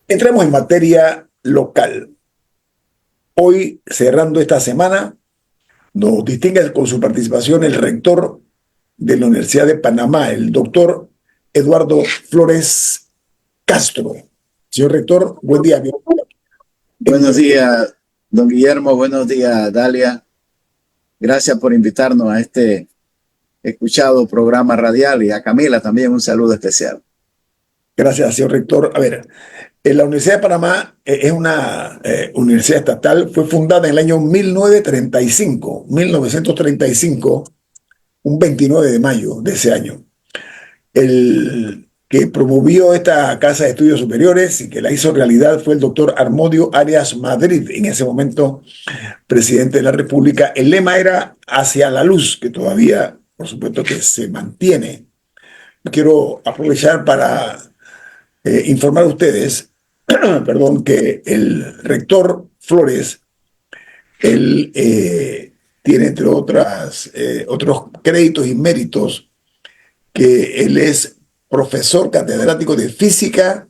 Entremos en materia local. Hoy, cerrando esta semana, nos distingue con su participación el rector de la Universidad de Panamá, el doctor Eduardo Flores Castro. Señor rector, buen día. Buenos días, don Guillermo. Buenos días, Dalia. Gracias por invitarnos a este escuchado programa radial, y a Camila también un saludo especial. Gracias, señor rector. A ver, la Universidad de Panamá es una universidad estatal, fue fundada en el año 1935, un 29 de mayo de ese año. El que promovió esta Casa de Estudios Superiores y que la hizo realidad fue el doctor Armodio Arias Madrid, en ese momento presidente de la República. El lema era hacia la luz, que todavía, por supuesto, que se mantiene. Quiero aprovechar para informar a ustedes, perdón, que el rector Flores, él tiene, entre otros créditos y méritos, que él es profesor catedrático de física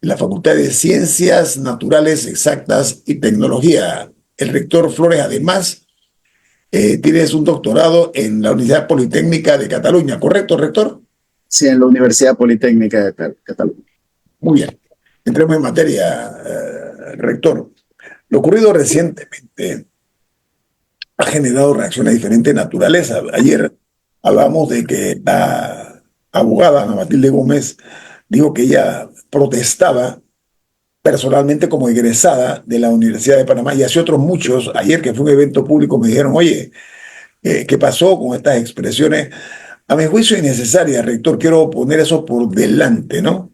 en la Facultad de Ciencias Naturales Exactas y Tecnología. El rector Flores, además, tiene un doctorado en la Universidad Politécnica de Cataluña, ¿correcto, rector? Sí, en la Universidad Politécnica de Cataluña. Muy bien. Entremos en materia, rector. Lo ocurrido recientemente ha generado reacciones de diferente naturaleza. Ayer hablamos de que la abogada Ana Matilde Gómez dijo que ella protestaba personalmente como egresada de la Universidad de Panamá, y así otros muchos. Ayer que fue un evento público me dijeron, oye, ¿qué pasó con estas expresiones? A mi juicio innecesarias, rector, quiero poner eso por delante, ¿no?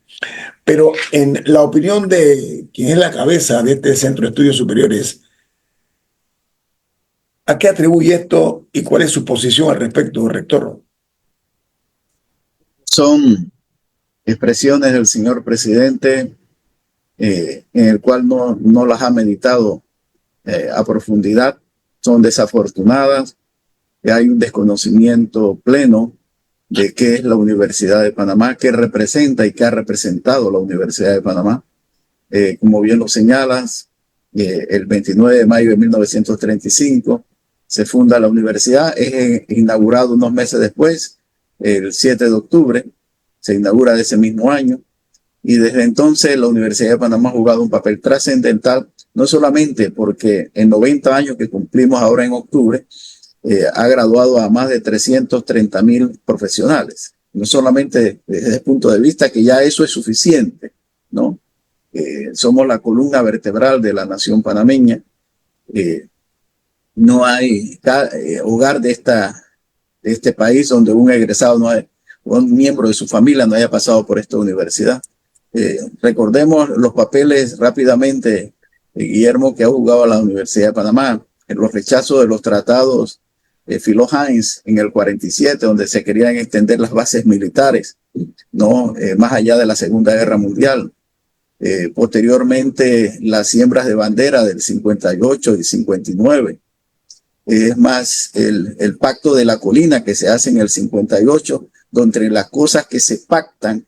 Pero en la opinión de quien es la cabeza de este Centro de Estudios Superiores, ¿a qué atribuye esto y cuál es su posición al respecto, rector? Son expresiones del señor presidente en el cual no las ha meditado a profundidad. Son desafortunadas. Hay un desconocimiento pleno de qué es la Universidad de Panamá, qué representa y qué ha representado la Universidad de Panamá. Como bien lo señalas, el 29 de mayo de 1935 se funda la universidad, es inaugurado unos meses después, el 7 de octubre, se inaugura de ese mismo año, y desde entonces la Universidad de Panamá ha jugado un papel trascendental, no solamente porque en 90 años que cumplimos ahora en octubre, ha graduado a más de 330,000 profesionales. No solamente desde el punto de vista que ya eso es suficiente, ¿no? Somos la columna vertebral de la nación panameña. No hay hogar de este país donde un egresado, un miembro de su familia no haya pasado por esta universidad. Recordemos los papeles rápidamente, Guillermo, que ha jugado a la Universidad de Panamá, en los rechazos de los tratados Philo Hines en el 47, donde se querían extender las bases militares, ¿no? Más allá de la Segunda Guerra Mundial. Posteriormente, las siembras de bandera del 58 y 59. Es más, el pacto de la colina que se hace en el 58, donde entre las cosas que se pactan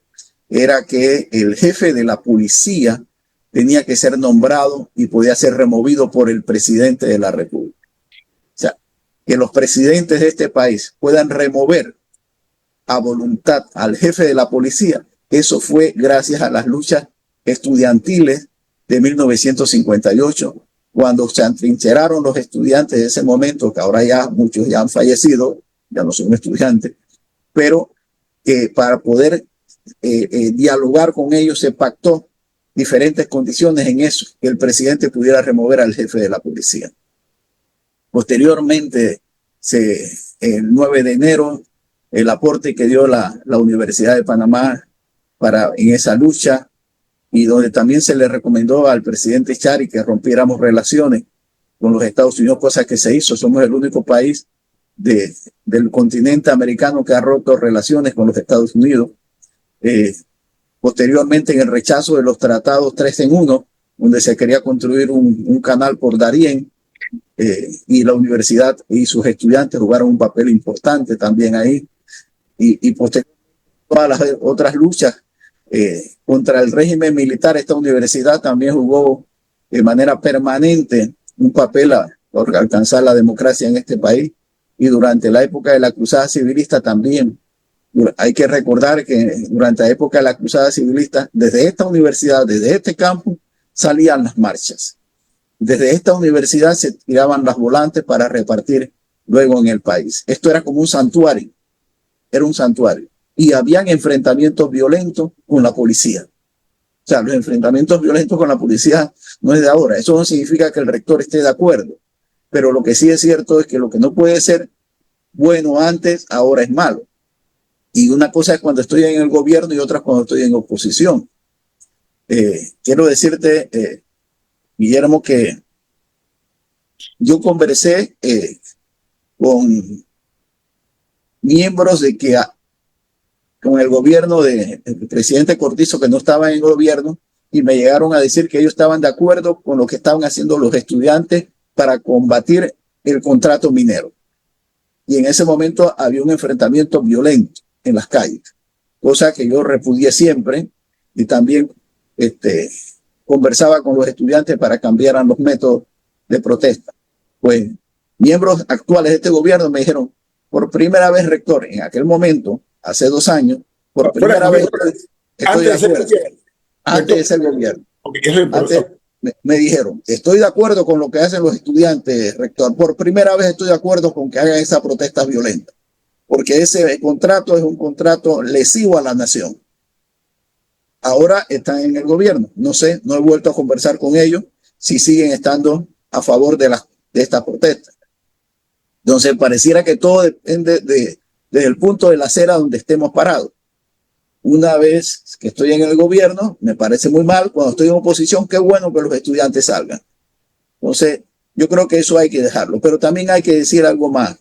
era que el jefe de la policía tenía que ser nombrado y podía ser removido por el presidente de la República. O sea, que los presidentes de este país puedan remover a voluntad al jefe de la policía, eso fue gracias a las luchas estudiantiles de 1958, cuando se atrincheraron los estudiantes de ese momento, que ahora ya muchos ya han fallecido, ya no son estudiantes, pero para poder dialogar con ellos se pactó diferentes condiciones en eso, que el presidente pudiera remover al jefe de la policía. Posteriormente, el 9 de enero, el aporte que dio la Universidad de Panamá en esa lucha, y donde también se le recomendó al presidente Chari que rompiéramos relaciones con los Estados Unidos, cosa que se hizo. Somos el único país del continente americano que ha roto relaciones con los Estados Unidos. Posteriormente, en el rechazo de los tratados 3 en 1, donde se quería construir un canal por Darién, y la universidad y sus estudiantes jugaron un papel importante también ahí. Y posteriormente, todas las otras luchas contra el régimen militar. Esta universidad también jugó de manera permanente un papel por alcanzar la democracia en este país, y durante la época de la cruzada civilista también. Hay que recordar que durante la época de la cruzada civilista, desde esta universidad, desde este campus, salían las marchas. Desde esta universidad se tiraban las volantes para repartir luego en el país. Esto era como un santuario, era un santuario. Y habían enfrentamientos violentos con la policía. O sea, los enfrentamientos violentos con la policía no es de ahora. Eso no significa que el rector esté de acuerdo. Pero lo que sí es cierto es que lo que no puede ser bueno antes, ahora es malo. Y una cosa es cuando estoy en el gobierno y otra cuando estoy en oposición. Quiero decirte, Guillermo, que yo conversé con miembros con el gobierno del presidente Cortizo, que no estaba en el gobierno, y me llegaron a decir que ellos estaban de acuerdo con lo que estaban haciendo los estudiantes para combatir el contrato minero. Y en ese momento había un enfrentamiento violento en las calles, cosa que yo repudié siempre, y también conversaba con los estudiantes para cambiaran los métodos de protesta. Pues miembros actuales de este gobierno me dijeron, por primera vez, rector, en aquel momento, hace 2 años, por primera vez estoy de acuerdo. Antes de ser gobierno. Antes me dijeron, estoy de acuerdo con lo que hacen los estudiantes, rector. Por primera vez estoy de acuerdo con que hagan esa protesta violenta, porque ese contrato es un contrato lesivo a la nación. Ahora están en el gobierno. No sé, no he vuelto a conversar con ellos si siguen estando a favor de esta protesta. Entonces pareciera que todo depende desde el punto de la acera donde estemos parados. Una vez que estoy en el gobierno, me parece muy mal. Cuando estoy en oposición, qué bueno que los estudiantes salgan. Entonces, yo creo que eso hay que dejarlo. Pero también hay que decir algo más.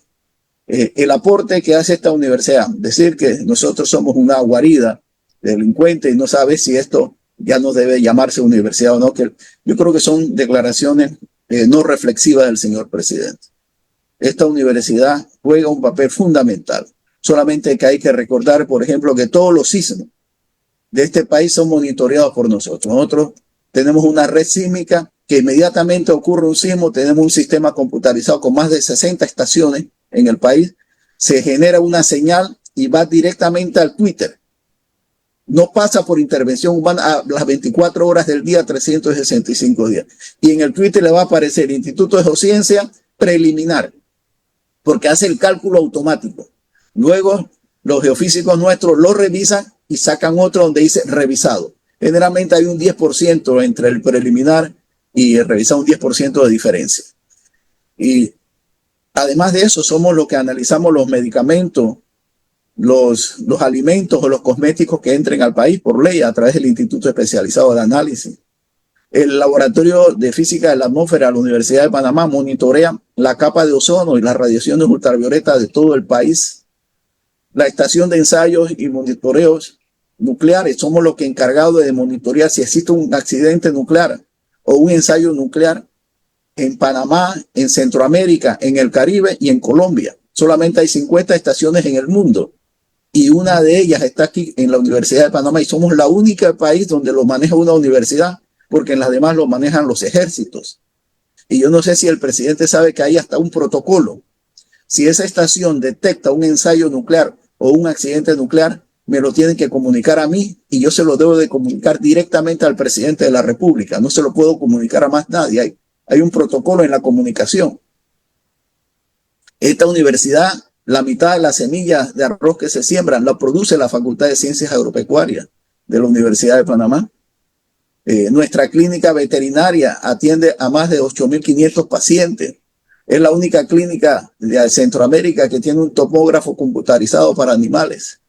El aporte que hace esta universidad, decir que nosotros somos una guarida delincuente y no sabe si esto ya no debe llamarse universidad o no, que yo creo que son declaraciones no reflexivas del señor presidente. Esta universidad juega un papel fundamental. Solamente que hay que recordar, por ejemplo, que todos los sismos de este país son monitoreados por nosotros. Nosotros tenemos una red sísmica que inmediatamente ocurre un sismo, tenemos un sistema computarizado con más de 60 estaciones en el país, se genera una señal y va directamente al Twitter. No pasa por intervención humana a las 24 horas del día, 365 días. Y en el Twitter le va a aparecer el Instituto de Geociencia preliminar, porque hace el cálculo automático. Luego, los geofísicos nuestros lo revisan y sacan otro donde dice revisado. Generalmente hay un 10% entre el preliminar y el revisado, un 10% de diferencia. Y además de eso, somos los que analizamos los medicamentos, los alimentos o los cosméticos que entren al país por ley a través del Instituto Especializado de Análisis. El Laboratorio de Física de la Atmósfera de la Universidad de Panamá monitorea la capa de ozono y las radiaciones ultravioletas de todo el país. La estación de ensayos y monitoreos nucleares, somos los que encargados de monitorear si existe un accidente nuclear o un ensayo nuclear en Panamá, en Centroamérica, en el Caribe y en Colombia. Solamente hay 50 estaciones en el mundo y una de ellas está aquí en la Universidad de Panamá, y somos la única país donde lo maneja una universidad, porque en las demás lo manejan los ejércitos. Y yo no sé si el presidente sabe que hay hasta un protocolo. Si esa estación detecta un ensayo nuclear o un accidente nuclear, me lo tienen que comunicar a mí y yo se lo debo de comunicar directamente al presidente de la República. No se lo puedo comunicar a más nadie. Hay un protocolo en la comunicación. Esta universidad, la mitad de las semillas de arroz que se siembran, la produce la Facultad de Ciencias Agropecuarias de la Universidad de Panamá. Nuestra clínica veterinaria atiende a más de 8.500 pacientes. Es la única clínica de Centroamérica que tiene un tomógrafo computarizado para animales.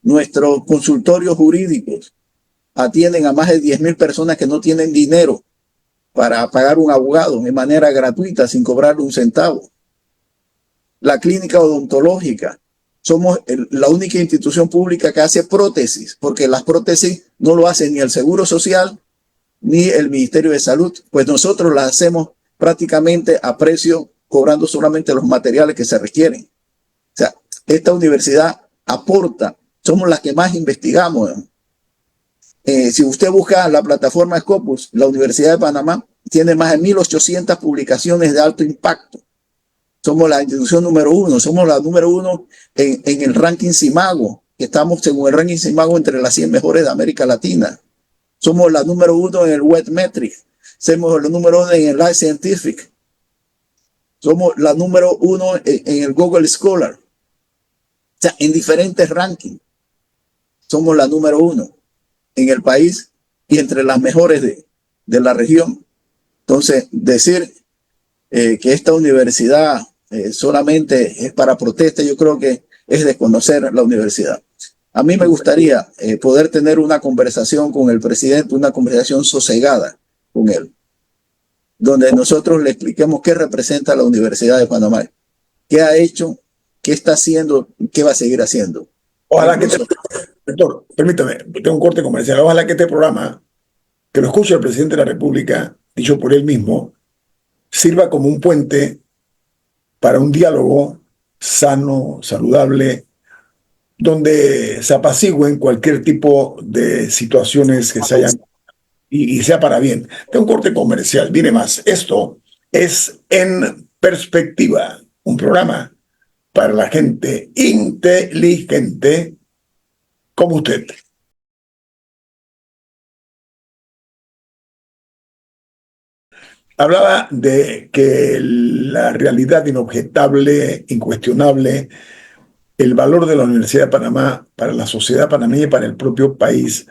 Nuestros consultorios jurídicos atienden a más de 10.000 personas que no tienen dinero para pagar un abogado de manera gratuita sin cobrarle un centavo. La clínica odontológica, somos la única institución pública que hace prótesis, porque las prótesis no lo hace ni el Seguro Social ni el Ministerio de Salud, pues nosotros las hacemos prácticamente a precio, cobrando solamente los materiales que se requieren. O sea, esta universidad aporta somos las que más investigamos. Si usted busca la plataforma Scopus, la Universidad de Panamá tiene más de 1.800 publicaciones de alto impacto. Somos la institución número 1, somos la número 1 en el ranking CIMAGO, que estamos según el ranking CIMAGO entre las 100 mejores de América Latina. Somos la número 1 en el Webmetrics, somos la número 1 en el Life Scientific, somos la número 1 en el Google Scholar. O sea, en diferentes rankings, somos la número 1 en el país y entre las mejores de la región. Entonces, decir que esta universidad solamente es para protesta, yo creo que es desconocer la universidad. A mí me gustaría poder tener una conversación con el presidente, una conversación sosegada con él, donde nosotros le expliquemos qué representa la Universidad de Panamá, qué ha hecho, qué está haciendo y qué va a seguir haciendo. Ojalá que doctor, permítame, tengo un corte comercial. Ojalá que este programa, que lo escuche el presidente de la República, dicho por él mismo, sirva como un puente para un diálogo sano, saludable, donde se apacigüen cualquier tipo de situaciones que se hayan y sea para bien. Tengo un corte comercial, viene más. Esto es En Perspectiva, un programa para la gente inteligente como usted. Hablaba de que la realidad inobjetable, incuestionable, el valor de la Universidad de Panamá para la sociedad panameña y para el propio país.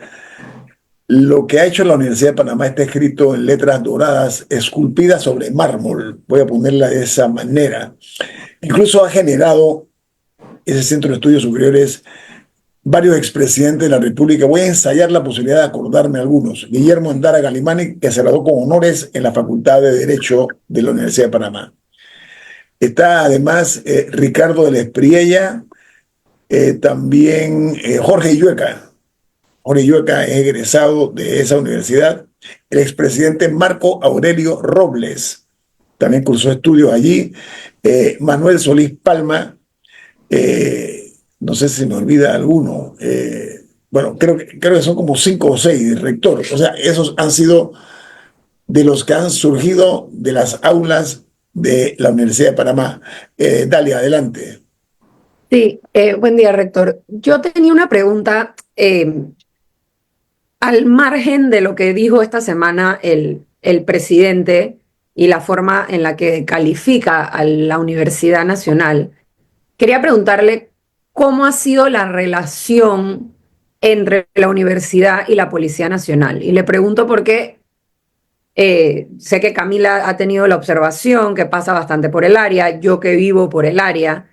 Lo que ha hecho la Universidad de Panamá está escrito en letras doradas, esculpidas sobre mármol, voy a ponerla de esa manera. Incluso ha generado ese centro de estudios superiores varios expresidentes de la República. Voy a ensayar la posibilidad de acordarme algunos. Guillermo Endara Galimani, que se graduó con honores en la Facultad de Derecho de la Universidad de Panamá. Está además Ricardo de la Espriella, también Jorge Illueca. Jorge Illueca es egresado de esa universidad. El expresidente Marco Aurelio Robles también cursó estudios allí. Manuel Solís Palma, no sé si me olvida alguno. Bueno, creo que son como 5 o 6 rectores. O sea, esos han sido de los que han surgido de las aulas de la Universidad de Panamá. Dalia, adelante. Sí, buen día, rector. Yo tenía una pregunta al margen de lo que dijo esta semana el presidente y la forma en la que califica a la Universidad Nacional. Quería preguntarle cómo ha sido la relación entre la universidad y la Policía Nacional. Y le pregunto porque sé que Camila ha tenido la observación, que pasa bastante por el área, yo que vivo por el área.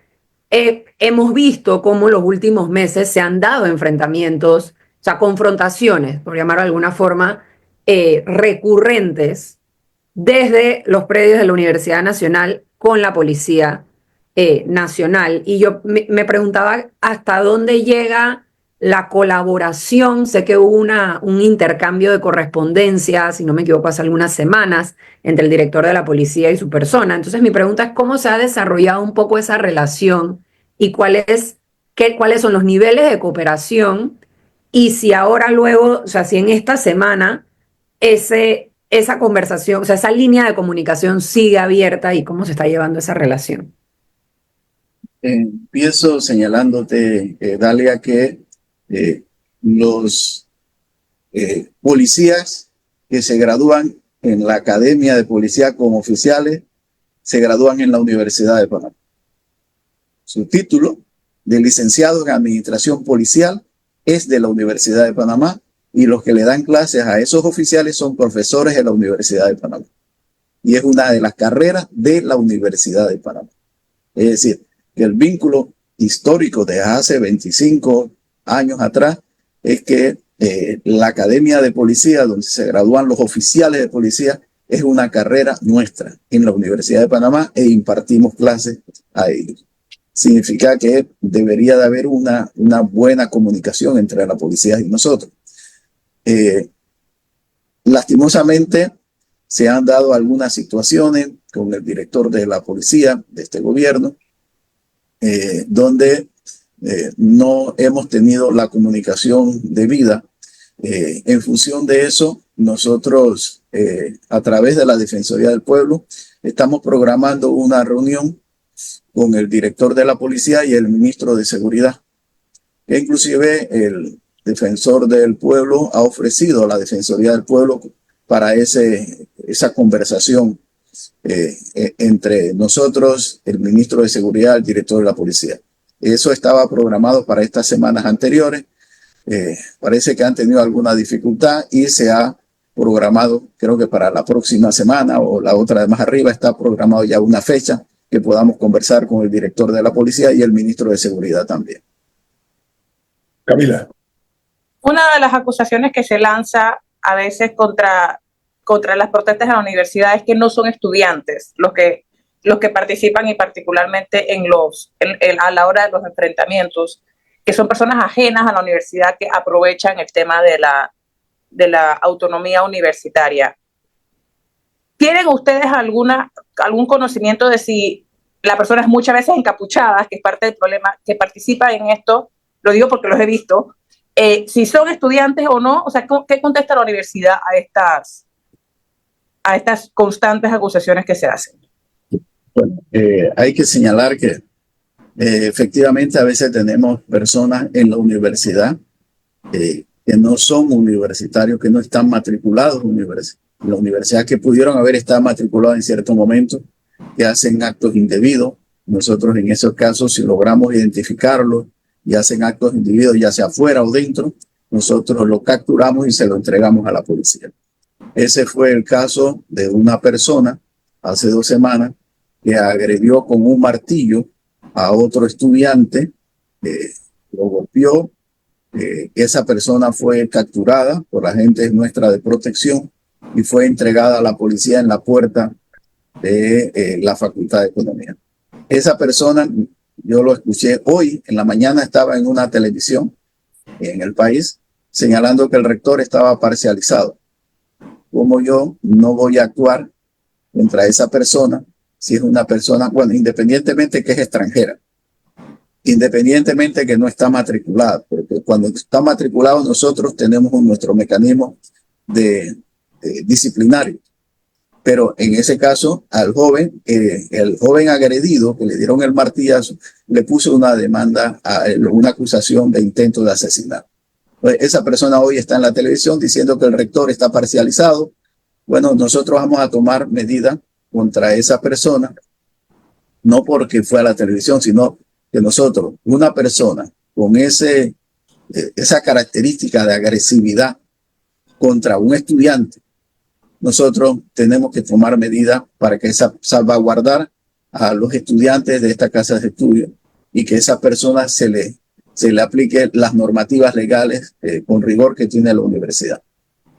Hemos visto cómo en los últimos meses se han dado enfrentamientos, o sea, confrontaciones, por llamarlo de alguna forma, recurrentes desde los predios de la Universidad Nacional con la Policía Nacional. Y yo me preguntaba hasta dónde llega la colaboración. Sé que hubo un intercambio de correspondencia, si no me equivoco, hace algunas semanas, entre el director de la policía y su persona. Entonces mi pregunta es cómo se ha desarrollado un poco esa relación y cuáles son los niveles de cooperación y si ahora luego, o sea, si en esta semana esa conversación, o sea, esa línea de comunicación sigue abierta y cómo se está llevando esa relación. Empiezo señalándote, Dalia, que los policías que se gradúan en la Academia de Policía como oficiales se gradúan en la Universidad de Panamá. Su título de licenciado en Administración Policial es de la Universidad de Panamá y los que le dan clases a esos oficiales son profesores de la Universidad de Panamá. Y es una de las carreras de la Universidad de Panamá. Es decir, que el vínculo histórico de hace 25 años atrás es que la Academia de Policía, donde se gradúan los oficiales de policía, es una carrera nuestra en la Universidad de Panamá e impartimos clases a ellos. Significa que debería de haber una buena comunicación entre la policía y nosotros. Lastimosamente, se han dado algunas situaciones con el director de la policía de este gobierno, donde no hemos tenido la comunicación debida. En función de eso, nosotros, a través de la Defensoría del Pueblo, estamos programando una reunión con el director de la policía y el ministro de Seguridad. E inclusive el defensor del pueblo ha ofrecido a la Defensoría del Pueblo para esa conversación entre nosotros, el ministro de Seguridad, el director de la policía. Eso estaba programado para estas semanas anteriores. Parece que han tenido alguna dificultad y se ha programado, creo que para la próxima semana o la otra de más arriba, está programado ya una fecha que podamos conversar con el director de la policía y el ministro de Seguridad también. Camila. Una de las acusaciones que se lanza a veces contra las protestas en la universidad es que no son estudiantes los que participan, y particularmente a la hora de los enfrentamientos, que son personas ajenas a la universidad que aprovechan el tema de la autonomía universitaria. ¿Tienen ustedes algún conocimiento de si la persona es muchas veces encapuchada, que es parte del problema, que participa en esto? Lo digo porque los he visto. Si son estudiantes o no, o sea, ¿qué contesta la universidad a estas constantes acusaciones que se hacen? Bueno, hay que señalar que efectivamente a veces tenemos personas en la universidad que no son universitarios, que no están matriculados en la universidad, que pudieron haber estado matriculados en cierto momento, que hacen actos indebidos. Nosotros en esos casos, si logramos identificarlos y hacen actos indebidos, ya sea afuera o dentro, nosotros lo capturamos y se lo entregamos a la policía. Ese fue el caso de una persona hace 2 semanas que agredió con un martillo a otro estudiante, lo golpeó. Esa persona fue capturada por agentes nuestra de protección y fue entregada a la policía en la puerta de la Facultad de Economía. Esa persona, yo lo escuché hoy en la mañana, estaba en una televisión en el país señalando que el rector estaba parcializado. Como yo no voy a actuar contra esa persona si es una persona, bueno, independientemente que es extranjera, independientemente que no está matriculada, porque cuando está matriculado nosotros tenemos nuestro mecanismo de disciplinario. Pero en ese caso, el joven agredido que le dieron el martillazo, le puso una demanda, una acusación de intento de asesinato. Pues esa persona hoy está en la televisión diciendo que el rector está parcializado. Bueno, nosotros vamos a tomar medidas contra esa persona, no porque fue a la televisión, sino que nosotros, una persona con esa característica de agresividad contra un estudiante, nosotros tenemos que tomar medidas para que salvaguardar a los estudiantes de esta casa de estudio y que esa persona se le aplique las normativas legales con rigor que tiene la universidad.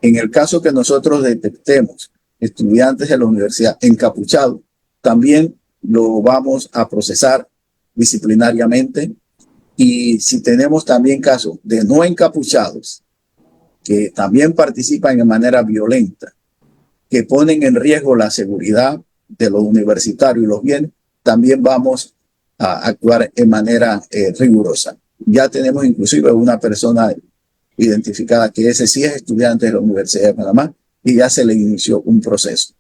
En el caso que nosotros detectemos estudiantes de la universidad encapuchados, también lo vamos a procesar disciplinariamente. Y si tenemos también casos de no encapuchados que también participan de manera violenta, que ponen en riesgo la seguridad de los universitarios y los bienes, también vamos a actuar en manera rigurosa. Ya tenemos inclusive una persona identificada que ese sí es estudiante de la Universidad de Panamá y ya se le inició un proceso.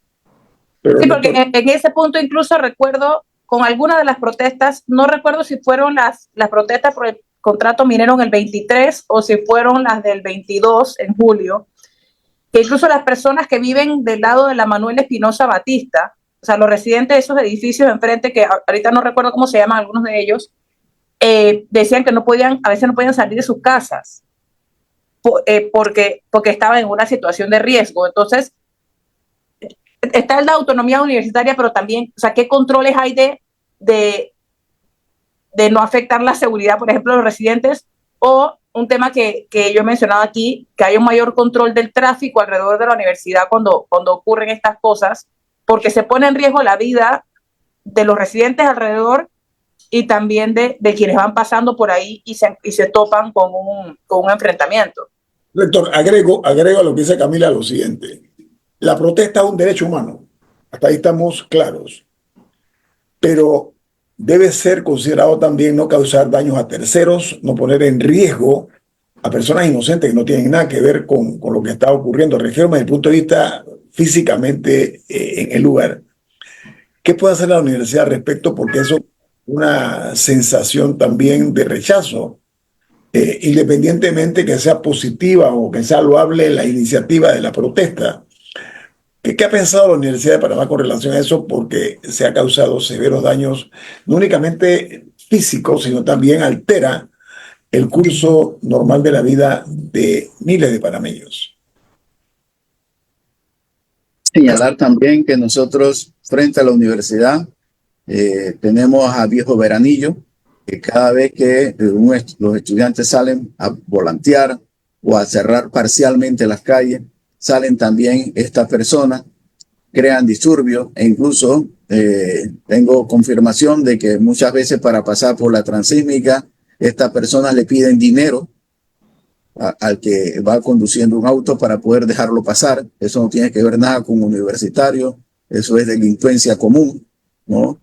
Sí, porque en ese punto incluso recuerdo con algunas de las protestas, no recuerdo si fueron las protestas por el contrato minero en el 23 o si fueron las del 22 en julio, que incluso las personas que viven del lado de la Manuel Espinosa Batista, o sea, los residentes de esos edificios enfrente, que ahorita no recuerdo cómo se llaman algunos de ellos, decían que a veces no podían salir de sus casas porque estaban en una situación de riesgo. Entonces, está la autonomía universitaria, pero también, o sea, ¿qué controles hay de no afectar la seguridad, por ejemplo, de los residentes? O un tema que yo he mencionado aquí, que hay un mayor control del tráfico alrededor de la universidad cuando ocurren estas cosas, porque se pone en riesgo la vida de los residentes alrededor y también de quienes van pasando por ahí y se topan con un enfrentamiento. Rector, agrego a lo que dice Camila lo siguiente. La protesta es un derecho humano. Hasta ahí estamos claros. Pero debe ser considerado también no causar daños a terceros, no poner en riesgo a personas inocentes que no tienen nada que ver con lo que está ocurriendo. Refiero desde el punto de vista físicamente en el lugar. ¿Qué puede hacer la universidad al respecto? Porque eso es una sensación también de rechazo, independientemente que sea positiva o que sea loable la iniciativa de la protesta. ¿Qué ha pensado la Universidad de Panamá con relación a eso? Porque se ha causado severos daños, no únicamente físicos, sino también altera el curso normal de la vida de miles de panameños. Señalar también que nosotros, frente a la universidad, tenemos a Viejo Veranillo, que cada vez que los estudiantes salen a volantear o a cerrar parcialmente las calles, salen también estas personas, crean disturbios e incluso tengo confirmación de que muchas veces para pasar por la transísmica, estas personas le piden dinero al que va conduciendo un auto para poder dejarlo pasar. Eso no tiene que ver nada con universitario, eso es delincuencia común, ¿no?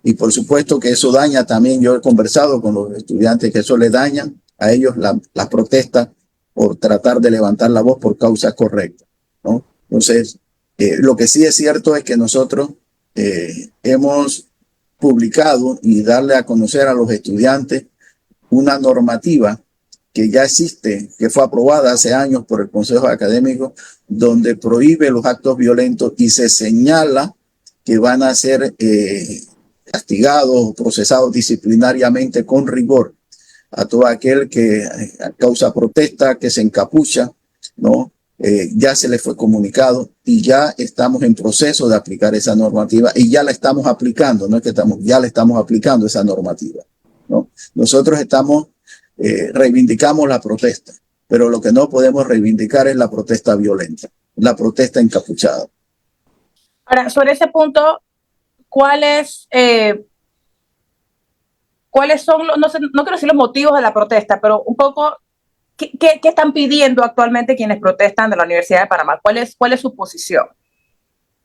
Y por supuesto que eso daña también, yo he conversado con los estudiantes que eso les daña a ellos las protestas por tratar de levantar la voz por causas correctas, ¿no? Entonces, lo que sí es cierto es que nosotros hemos publicado y darle a conocer a los estudiantes una normativa que ya existe, que fue aprobada hace años por el Consejo Académico, donde prohíbe los actos violentos y se señala que van a ser castigados o procesados disciplinariamente con rigor a todo aquel que causa protesta, que se encapucha, ¿no? Ya se le fue comunicado y ya estamos en proceso de aplicar esa normativa y ya la estamos aplicando, no es que ya la estamos aplicando esa normativa, ¿no? Nosotros reivindicamos la protesta, pero lo que no podemos reivindicar es la protesta violenta, la protesta encapuchada. Ahora, sobre ese punto, ¿cuáles son, no quiero decir los motivos de la protesta, pero un poco, ¿qué están pidiendo actualmente quienes protestan de la Universidad de Panamá? ¿Cuál es su posición?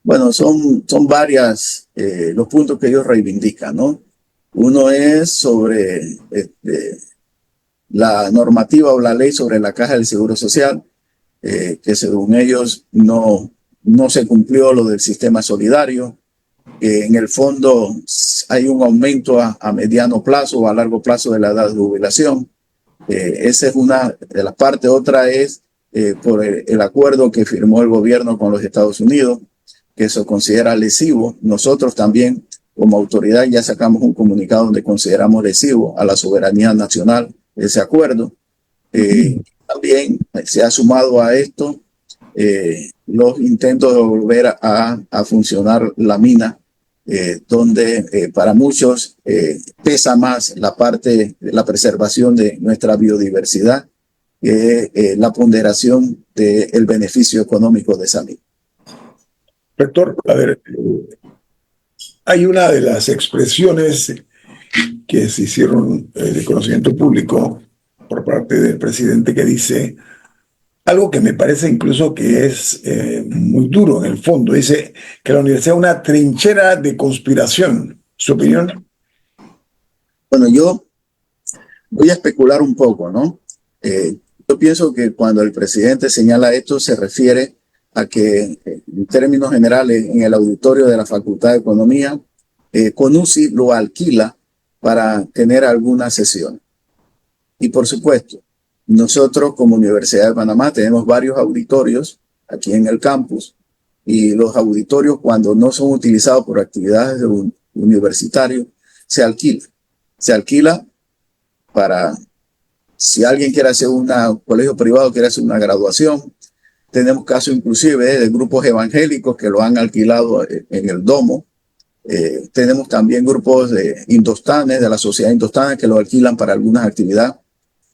Bueno, son varias los puntos que ellos reivindican, ¿no? Uno es sobre la normativa o la ley sobre la Caja del Seguro Social, que según ellos no se cumplió lo del sistema solidario. En el fondo hay un aumento a mediano plazo o a largo plazo de la edad de jubilación. Esa es una de las partes. Otra es por el acuerdo que firmó el gobierno con los Estados Unidos, que se considera lesivo. Nosotros también, como autoridad, ya sacamos un comunicado donde consideramos lesivo a la soberanía nacional ese acuerdo. También se ha sumado a esto los intentos de volver a funcionar la mina, donde para muchos pesa más la parte de la preservación de nuestra biodiversidad que la ponderación del beneficio económico de esa mina. Rector, a ver, hay una de las expresiones que se hicieron de conocimiento público por parte del presidente que dice algo que me parece incluso que es muy duro en el fondo. Dice que la universidad es una trinchera de conspiración. ¿Su opinión? Bueno, yo voy a especular un poco, ¿no? Yo pienso que cuando el presidente señala esto se refiere a que, en términos generales, en el auditorio de la Facultad de Economía, CONUCI lo alquila para tener alguna sesión. Y por supuesto, nosotros como Universidad de Panamá tenemos varios auditorios aquí en el campus y los auditorios, cuando no son utilizados por actividades de un universitario, se alquila. Se alquila para, si alguien quiere hacer un colegio privado, quiere hacer una graduación. Tenemos casos inclusive de grupos evangélicos que lo han alquilado en el domo. Tenemos también grupos de indostanes, de la sociedad indostana, que lo alquilan para algunas actividades.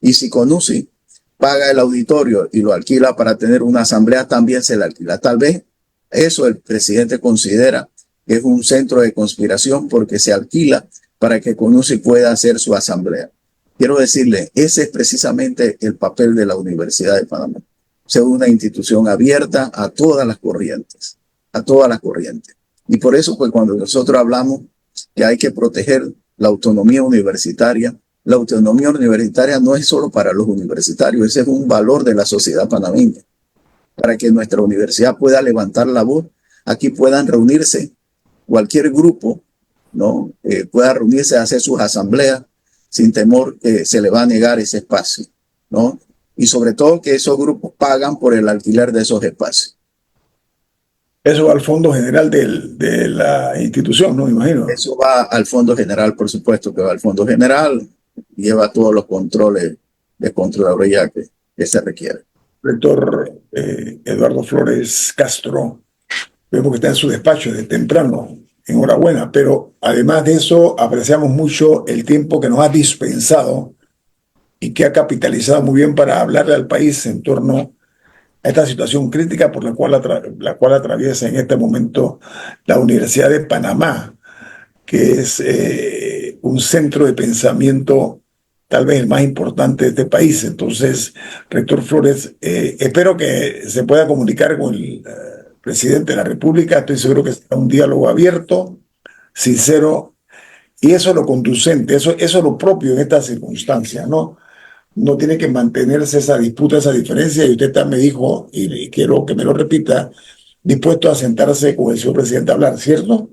Y si CONUCI paga el auditorio y lo alquila para tener una asamblea, también se le alquila. Tal vez eso el presidente considera que es un centro de conspiración porque se alquila para que CONUCI pueda hacer su asamblea. Quiero decirle, ese es precisamente el papel de la Universidad de Panamá. Ser una institución abierta a todas las corrientes, a todas las corrientes. Y por eso, pues, cuando nosotros hablamos que hay que proteger la autonomía universitaria. La autonomía universitaria no es solo para los universitarios, ese es un valor de la sociedad panameña. Para que nuestra universidad pueda levantar la voz, aquí puedan reunirse cualquier grupo, ¿no? Pueda reunirse a hacer sus asambleas sin temor que se le va a negar ese espacio, ¿no? Y sobre todo que esos grupos pagan por el alquiler de esos espacios. Eso va al fondo general de la institución, ¿no? Me imagino. Eso va al fondo general, por supuesto que va al fondo general, lleva todos los controles de Contraloría que se requieren. Rector Eduardo Flores Castro, vemos que está en su despacho de temprano. Enhorabuena, pero además de eso apreciamos mucho el tiempo que nos ha dispensado y que ha capitalizado muy bien para hablarle al país en torno a esta situación crítica por la cual atraviesa en este momento la Universidad de Panamá, que es un centro de pensamiento tal vez el más importante de este país. Entonces, rector Flores, espero que se pueda comunicar con el presidente de la República. Estoy seguro que será un diálogo abierto, sincero, y eso es lo conducente, eso es lo propio en estas circunstancias, ¿no? No tiene que mantenerse esa disputa, esa diferencia, y usted también me dijo, y quiero que me lo repita, dispuesto a sentarse con el señor presidente a hablar, ¿cierto?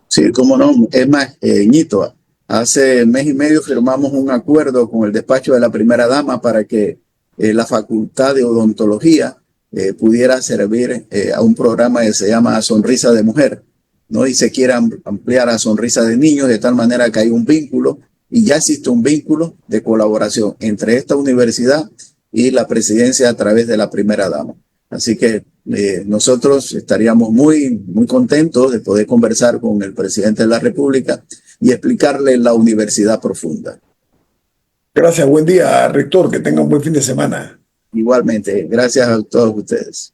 Sí, cómo no. Es más, Ñito, hace mes y medio firmamos un acuerdo con el despacho de la primera dama para que la Facultad de Odontología pudiera servir a un programa que se llama Sonrisa de Mujer, ¿no? Y se quiera ampliar a Sonrisa de Niños, de tal manera que hay un vínculo, y ya existe un vínculo de colaboración entre esta universidad y la presidencia a través de la primera dama. Así que nosotros estaríamos muy contentos de poder conversar con el presidente de la República y explicarle la universidad profunda. Gracias, buen día, rector, que tenga un buen fin de semana. Igualmente, gracias a todos ustedes.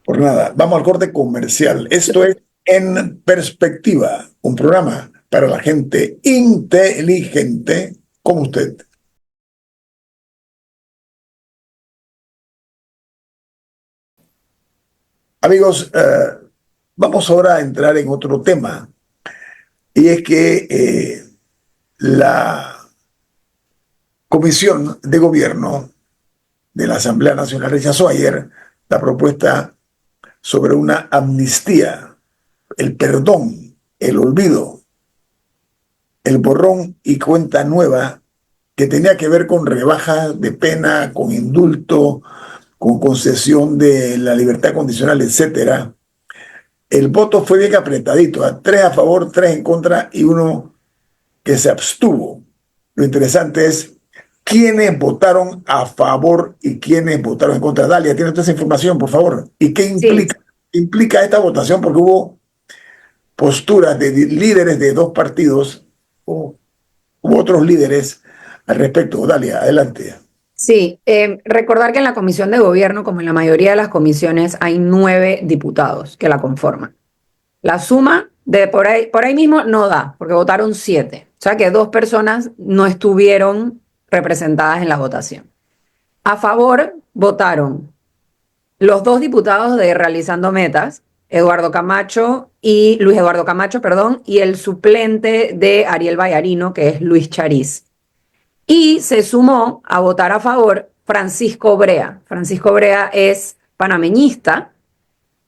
Por nada, vamos al corte comercial. Esto es En Perspectiva, un programa para la gente inteligente como usted. Amigos, vamos ahora a entrar en otro tema, y es que la Comisión de Gobierno de la Asamblea Nacional rechazó ayer la propuesta sobre una amnistía, el perdón, el olvido, el borrón y cuenta nueva, que tenía que ver con rebaja de pena, con indulto, con concesión de la libertad condicional, etcétera. El voto fue bien apretadito, 3 a favor, 3 en contra y 1 que se abstuvo. Lo interesante es quiénes votaron a favor y quiénes votaron en contra. Dalia, ¿tiene toda esa información, por favor? ¿Y qué implica esta votación? Porque hubo posturas de líderes de 2 partidos, hubo otros líderes al respecto. Dalia, adelante. Sí, recordar que en la Comisión de Gobierno, como en la mayoría de las comisiones, hay 9 diputados que la conforman. La suma de por ahí mismo no da, porque votaron 7. O sea que 2 personas no estuvieron representadas en la votación. A favor votaron los 2 diputados de Realizando Metas, Luis Eduardo Camacho, y el suplente de Ariel Vallarino, que es Luis Chariz. Y se sumó a votar a favor Francisco Brea. Francisco Brea es panameñista.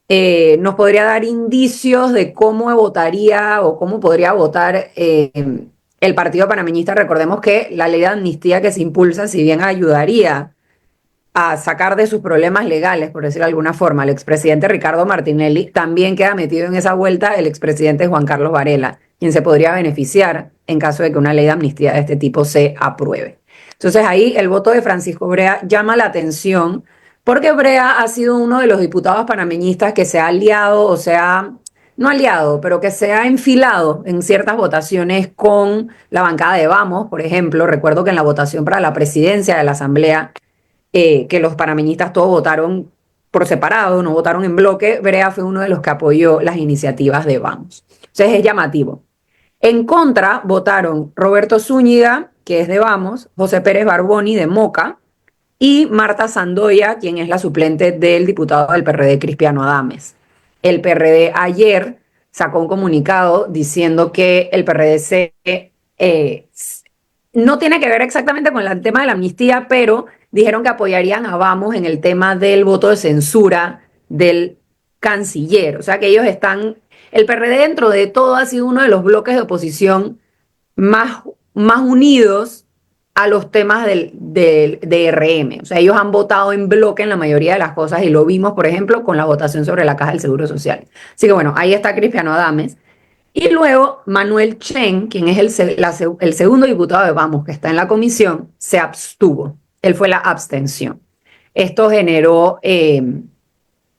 Nos podría dar indicios de cómo votaría o cómo podría votar el Partido Panameñista. Recordemos que la ley de amnistía que se impulsa, si bien ayudaría a sacar de sus problemas legales, por decirlo de alguna forma, al expresidente Ricardo Martinelli, también queda metido en esa vuelta el expresidente Juan Carlos Varela, quien se podría beneficiar en caso de que una ley de amnistía de este tipo se apruebe. Entonces ahí el voto de Francisco Brea llama la atención, porque Brea ha sido uno de los diputados panameñistas que se ha aliado, o sea, no aliado, pero que se ha enfilado en ciertas votaciones con la bancada de Vamos, por ejemplo. Recuerdo que en la votación para la presidencia de la Asamblea, que los panameñistas todos votaron por separado, no votaron en bloque, Brea fue uno de los que apoyó las iniciativas de Vamos. Entonces es llamativo. En contra votaron Roberto Zúñiga, que es de Vamos, José Pérez Barboni, de Moca, y Marta Sandoya, quien es la suplente del diputado del PRD, Cristiano Adames. El PRD ayer sacó un comunicado diciendo que el PRD no tiene que ver exactamente con el tema de la amnistía, pero dijeron que apoyarían a Vamos en el tema del voto de censura del canciller. O sea que ellos el PRD dentro de todo ha sido uno de los bloques de oposición más unidos a los temas de RM. O sea, ellos han votado en bloque en la mayoría de las cosas y lo vimos, por ejemplo, con la votación sobre la Caja del Seguro Social. Así que bueno, ahí está Cristiano Adames. Y luego Manuel Chen, quien es el segundo diputado de Vamos que está en la comisión, se abstuvo. Él fue la abstención. Esto generó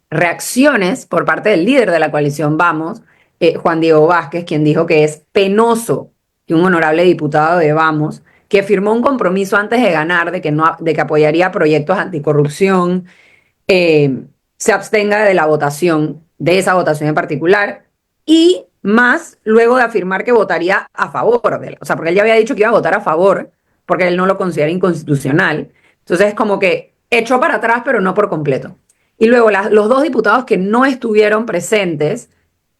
reacciones por parte del líder de la coalición Vamos, Juan Diego Vázquez, quien dijo que es penoso que un honorable diputado de Vamos, que firmó un compromiso antes de ganar de que apoyaría proyectos anticorrupción, se abstenga de la votación, de esa votación en particular, y más luego de afirmar que votaría a favor o sea, porque él ya había dicho que iba a votar a favor, porque él no lo considera inconstitucional. Entonces es como que echó para atrás, pero no por completo. Y luego los dos diputados que no estuvieron presentes,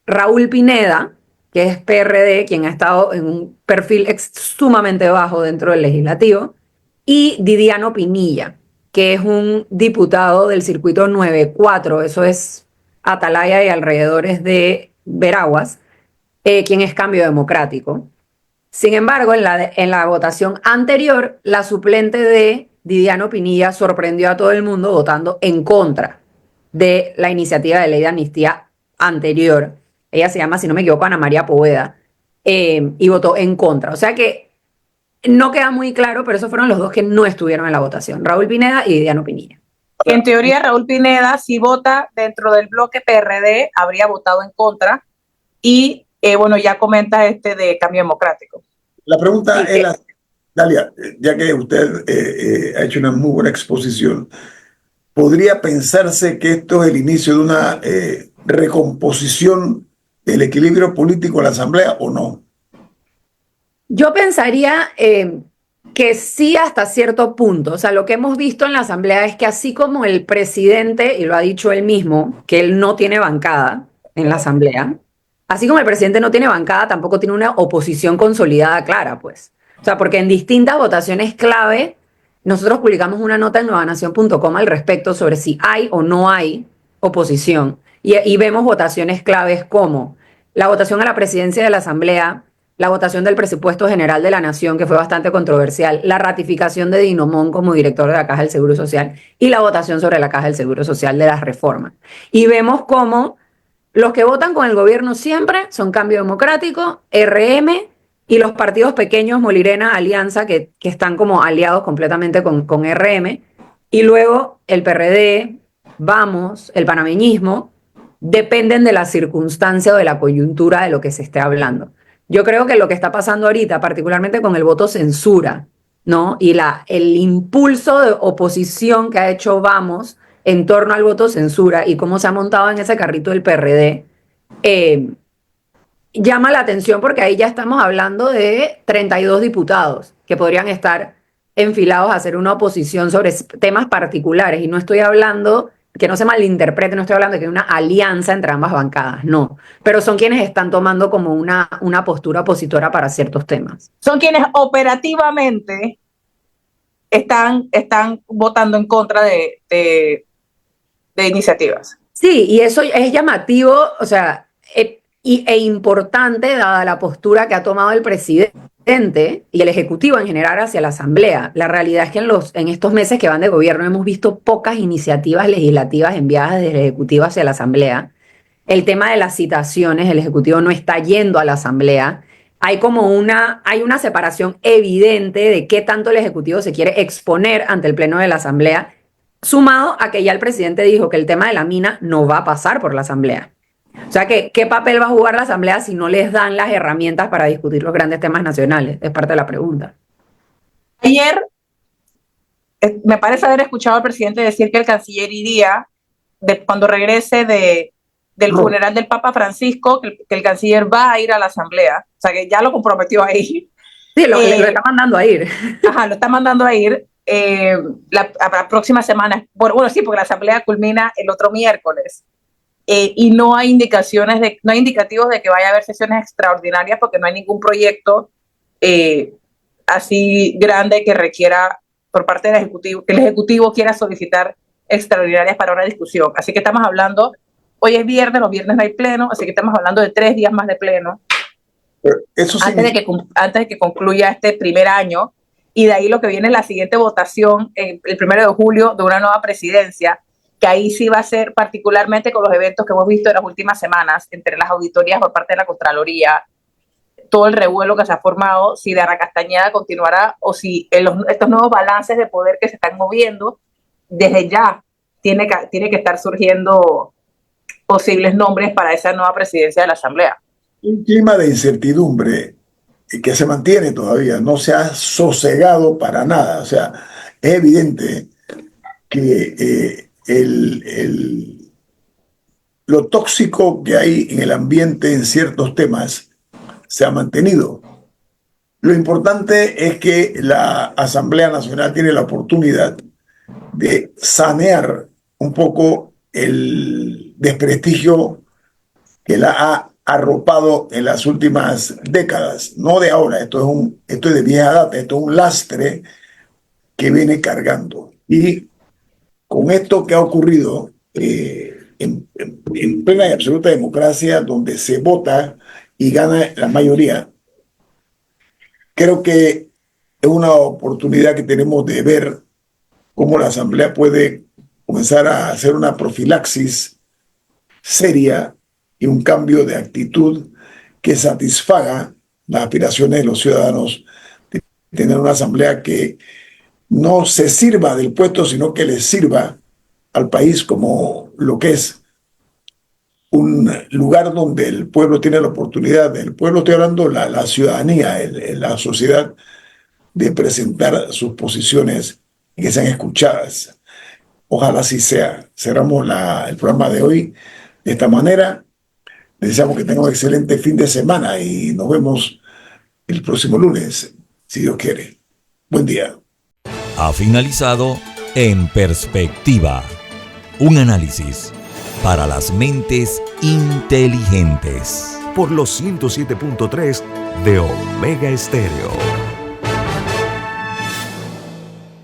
Raúl Pineda, que es PRD, quien ha estado en un perfil sumamente bajo dentro del legislativo, y Didiano Pinilla, que es un diputado del circuito 94, eso es Atalaya y alrededores de Veraguas, quien es Cambio Democrático. Sin embargo, en la votación anterior, la suplente de Didiano Pinilla sorprendió a todo el mundo votando en contra de la iniciativa de ley de amnistía anterior. Ella se llama, si no me equivoco, Ana María Poveda, y votó en contra. O sea que no queda muy claro, pero esos fueron los dos que no estuvieron en la votación, Raúl Pineda y Didiano Pinilla. En teoría, Raúl Pineda, si vota dentro del bloque PRD, habría votado en contra y, bueno, ya comenta de Cambio Democrático. La pregunta es la, Dalia, ya que usted ha hecho una muy buena exposición, ¿podría pensarse que esto es el inicio de una recomposición del equilibrio político en la Asamblea o no? Yo pensaría que sí hasta cierto punto. O sea, lo que hemos visto en la Asamblea es que así como el presidente, y lo ha dicho él mismo, que él no tiene bancada en la Asamblea, así como el presidente no tiene bancada, tampoco tiene una oposición consolidada clara, pues. O sea, porque en distintas votaciones clave, nosotros publicamos una nota en nuevanación.com al respecto sobre si hay o no hay oposición. Y vemos votaciones claves como la votación a la presidencia de la Asamblea, la votación del presupuesto general de la Nación, que fue bastante controversial, la ratificación de Dinomón como director de la Caja del Seguro Social y la votación sobre la Caja del Seguro Social de las reformas. Y vemos cómo los que votan con el gobierno siempre son Cambio Democrático, RM y los partidos pequeños, Molirena, Alianza, que están como aliados completamente con RM. Y luego el PRD, Vamos, el panameñismo, dependen de la circunstancia o de la coyuntura de lo que se esté hablando. Yo creo que lo que está pasando ahorita, particularmente con el voto censura, ¿no? Y el impulso de oposición que ha hecho Vamos en torno al voto censura y cómo se ha montado en ese carrito del PRD, llama la atención porque ahí ya estamos hablando de 32 diputados que podrían estar enfilados a hacer una oposición sobre temas particulares. Y no estoy hablando, que no se malinterprete, no estoy hablando de que hay una alianza entre ambas bancadas, no. Pero son quienes están tomando como una postura opositora para ciertos temas. Son quienes operativamente están votando en contra de iniciativas. Sí, y eso es llamativo, o sea, e importante dada la postura que ha tomado el presidente y el Ejecutivo en general hacia la Asamblea. La realidad es que en estos meses que van de gobierno hemos visto pocas iniciativas legislativas enviadas desde el Ejecutivo hacia la Asamblea. El tema de las citaciones, el Ejecutivo no está yendo a la Asamblea. Hay una separación evidente de qué tanto el Ejecutivo se quiere exponer ante el Pleno de la Asamblea, sumado a que ya el presidente dijo que el tema de la mina no va a pasar por la Asamblea. O sea, ¿qué papel va a jugar la Asamblea si no les dan las herramientas para discutir los grandes temas nacionales? Es parte de la pregunta. Ayer me parece haber escuchado al presidente decir que el canciller iría, cuando regrese del funeral del Papa Francisco, que el canciller va a ir a la Asamblea. O sea, que ya lo comprometió a ir. Sí, lo está mandando a ir. Ajá, lo está mandando a ir. La próxima semana, bueno, sí, porque la Asamblea culmina el otro miércoles. y no hay no hay indicativos de que vaya a haber sesiones extraordinarias porque no hay ningún proyecto así grande que requiera por parte del Ejecutivo, que el Ejecutivo quiera solicitar extraordinarias para una discusión. Así que estamos hablando, hoy es viernes, los viernes no hay pleno, así que estamos hablando de 3 días más de pleno antes de que concluya este primer año, y de ahí lo que viene es la siguiente votación el 1 de julio de una nueva presidencia, que ahí sí va a ser particularmente con los eventos que hemos visto en las últimas semanas, entre las auditorías por parte de la Contraloría, todo el revuelo que se ha formado, si Diana Castañeda continuará o si estos nuevos balances de poder que se están moviendo, desde ya tiene que estar surgiendo posibles nombres para esa nueva presidencia de la Asamblea. Un clima de incertidumbre que se mantiene todavía, no se ha sosegado para nada. O sea, es evidente que lo tóxico que hay en el ambiente en ciertos temas se ha mantenido. Lo importante es que la Asamblea Nacional tiene la oportunidad de sanear un poco el desprestigio que la ha arropado en las últimas décadas, no de ahora, esto es de vieja data, esto es un lastre que viene cargando. Y con esto que ha ocurrido en plena y absoluta democracia, donde se vota y gana la mayoría, creo que es una oportunidad que tenemos de ver cómo la Asamblea puede comenzar a hacer una profilaxis seria y un cambio de actitud que satisfaga las aspiraciones de los ciudadanos de tener una Asamblea que no se sirva del puesto, sino que le sirva al país como lo que es un lugar donde el pueblo tiene la oportunidad, el pueblo, estoy hablando la ciudadanía, la sociedad, de presentar sus posiciones y que sean escuchadas. Ojalá así sea. Cerramos el programa de hoy de esta manera. Les deseamos que tengan un excelente fin de semana y nos vemos el próximo lunes, si Dios quiere. Buen día. Ha finalizado En Perspectiva, un análisis para las mentes inteligentes. Por los 107.3 de Omega Estéreo.